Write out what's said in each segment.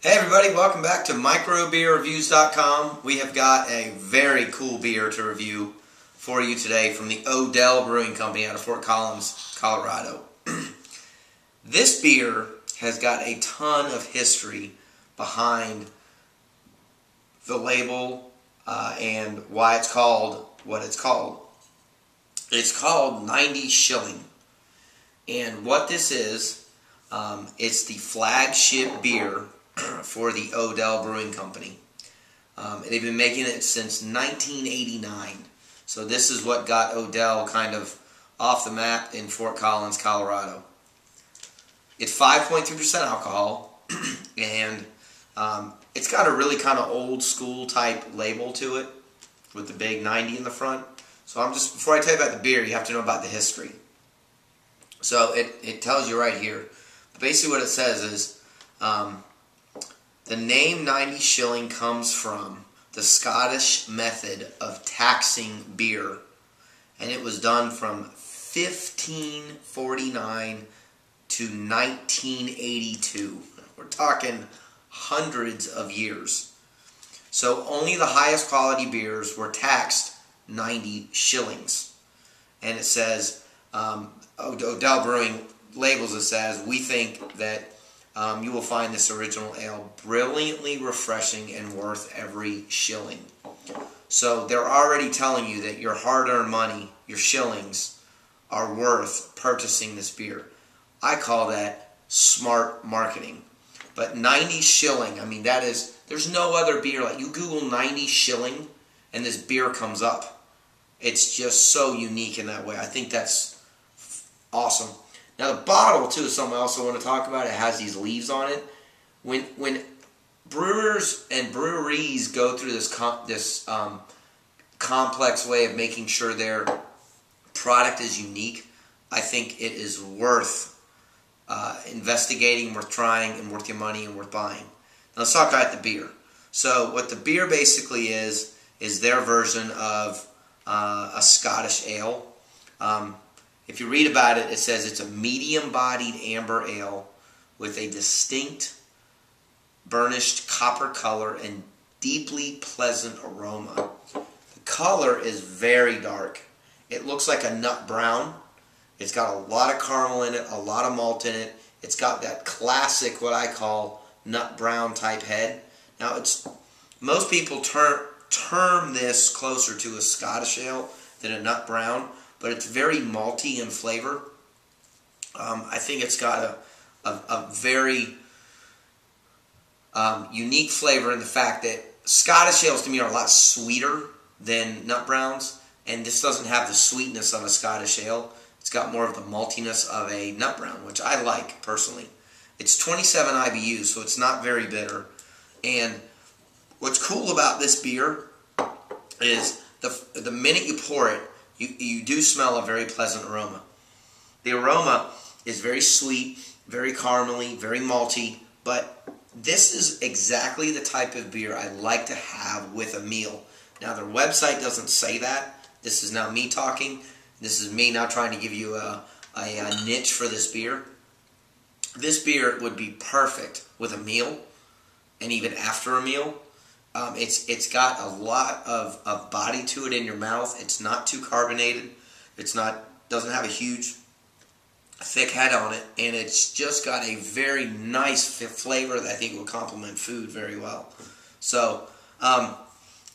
Hey everybody, welcome back to microbeerreviews.com. We have got a very cool beer to review for you today from the Odell Brewing Company out of Fort Collins, Colorado. This beer has got a ton of history behind the label and why it's called what it's called. It's called 90 Shilling. And what this is, it's the flagship beer for the Odell Brewing Company. They've been making it since 1989. So this is what got Odell kind of off the map in Fort Collins, Colorado. It's 5.2% alcohol, and it's got a really kind of old school type label to it with the big 90 in the front. So before I tell you about the beer, you have to know about the history. So it tells you right here. Basically what it says is, the name 90 Shilling comes from the Scottish method of taxing beer, and it was done from 1549 to 1982. We're talking hundreds of years. So only the highest quality beers were taxed 90 shillings. And it says, Odell Brewing labels it says, we think that you will find this original ale brilliantly refreshing and worth every shilling. So they're already telling you that your hard-earned money, your shillings, are worth purchasing this beer. I call that smart marketing. But 90 Shilling, I mean, there's no other beer. Like, you Google 90 Shilling and this beer comes up. It's just so unique in that way. I think that's awesome. Now the bottle too is something I also want to talk about. It has these leaves on it. When brewers and breweries go through this complex way of making sure their product is unique, I think it is worth investigating, worth trying, and worth your money and worth buying. Now let's talk about the beer. So what the beer basically is their version of a Scottish ale. If you read about it, it says it's a medium-bodied amber ale with a distinct burnished copper color and deeply pleasant aroma. The color is very dark. It looks like a nut brown. It's got a lot of caramel in it, a lot of malt in it. It's got that classic, what I call, nut brown type head. Now, most people term this closer to a Scottish ale than a nut brown, but it's very malty in flavor. I think it's got a very unique flavor in the fact that Scottish ales to me are a lot sweeter than nut browns, and this doesn't have the sweetness of a Scottish ale. It's got more of the maltiness of a nut brown, which I like personally. It's 27 IBUs, so it's not very bitter. And what's cool about this beer is the minute you pour it, you do smell a very pleasant aroma. The aroma is very sweet, very caramely, very malty, but this is exactly the type of beer I like to have with a meal. Now, their website doesn't say that. This is now me talking. This is me now trying to give you a niche for this beer. This beer would be perfect with a meal and even after a meal. It's got a lot of body to it in your mouth. It's not too carbonated. Doesn't have a huge thick head on it, and it's just got a very nice flavor that I think will complement food very well. So, I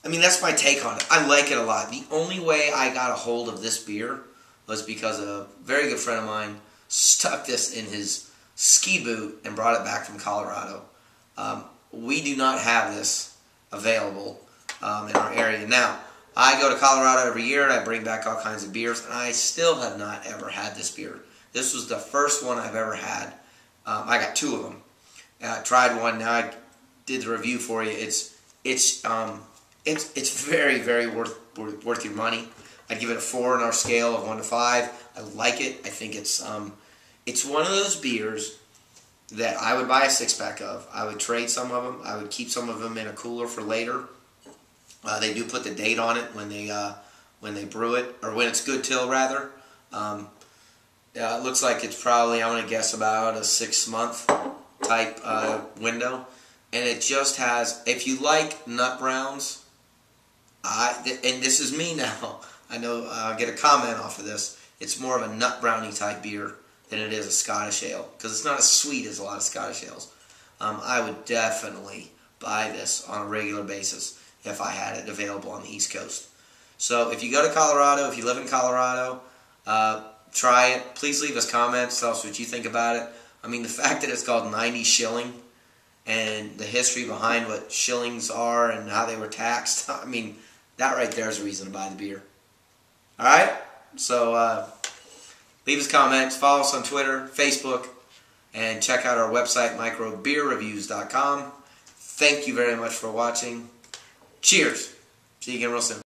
mean, that's my take on it. I like it a lot. The only way I got a hold of this beer was because a very good friend of mine stuck this in his ski boot and brought it back from Colorado. We do not have this available in our area. Now, I go to Colorado every year and I bring back all kinds of beers, and I still have not ever had this beer. This was the first one I've ever had. I got two of them. I tried one. Now I did the review for you. It's very, very worth your money. I'd give it a 4 on our scale of 1 to 5. I like it. I think it's one of those beers that I would buy a 6-pack of. I would trade some of them. I would keep some of them in a cooler for later. They do put the date on it when they brew it, or when it's good till rather. It looks like it's probably, I'm going to guess, about a 6-month type window. and it just has, if you like nut browns, and this is me now, I know I'll get a comment off of this, it's more of a nut brownie type beer than it is a Scottish ale, because it's not as sweet as a lot of Scottish ales. I would definitely buy this on a regular basis if I had it available on the East Coast. So if you go to Colorado, if you live in Colorado, try it. Please leave us comments, tell us what you think about it. I mean, the fact that it's called 90 shilling and the history behind what shillings are and how they were taxed, I mean, that right there is a reason to buy the beer. Alright? So, leave us comments, follow us on Twitter, Facebook, and check out our website, microbeerreviews.com. Thank you very much for watching. Cheers. See you again real soon.